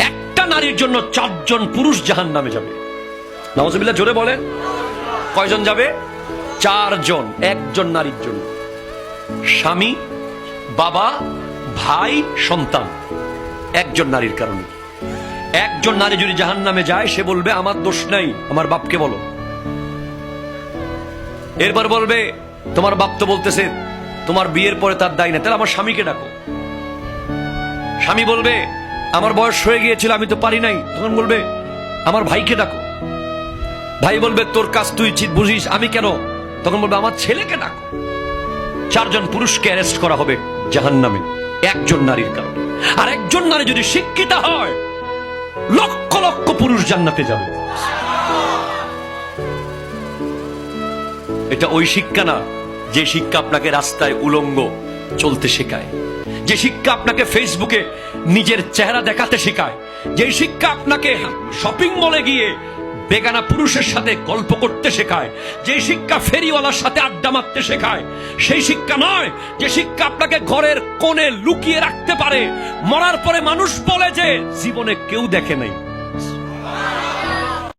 একটা নারীর জন্য 4 জন পুরুষ জাহান্নামে যাবে। নাউজুবিল্লাহ, জোরে বলেন। কয়জন যাবে? 4 জন। একজন নারীর জন্য, স্বামী, বাবা, ভাই, সন্তান, একজন নারীর কারণে। একজন নারী যদি জাহান্নামে যায়, সে বলবে আমার দোষ নাই, আমার বাপকে বলো। এরপর বলবে তোমার বাপ তো বলতেছে তোমার বিয়ের পরে তার দায় না, তাহলে আমার স্বামীকে ডাকো। স্বামী বলবে আমার বয়স হয়ে গিয়েছিল, আমি তো পারি নাই, তখন বলবে আমার ভাইকে ডাকো। ভাই বলবে তোর কাজ তুই বুঝিস, আমি কেন, তখন বলবে আমার ছেলেকে ডাকো। 4 জন পুরুষকে অ্যারেস্ট করা হবে জাহান্নামে একজন নারীর কারণে। আর একজন নারী যদি শিক্ষিত হয়, লক্ষ লক্ষ পুরুষ জান্নাতে যাবে। এটা ওই শিক্ষা না যে শিক্ষা আপনাকে রাস্তায় উলঙ্গ চলতে শেখায়, যে শিক্ষা আপনাকে ফেসবুকে নিজের চেহারা দেখাতে শেখায়, যে শিক্ষা আপনাকে শপিং মলে গিয়ে বেগানা পুরুষের সাথে গল্প করতে শেখায়, যে শিক্ষা ফেরিওয়ালার সাথে আড্ডা মারতে শেখায়, সেই শিক্ষা নয় যে শিক্ষা আপনাকে ঘরের কোণে লুকিয়ে রাখতে পারে। মরার পরে মানুষ বলে যে জীবনে কেউ দেখে নাই।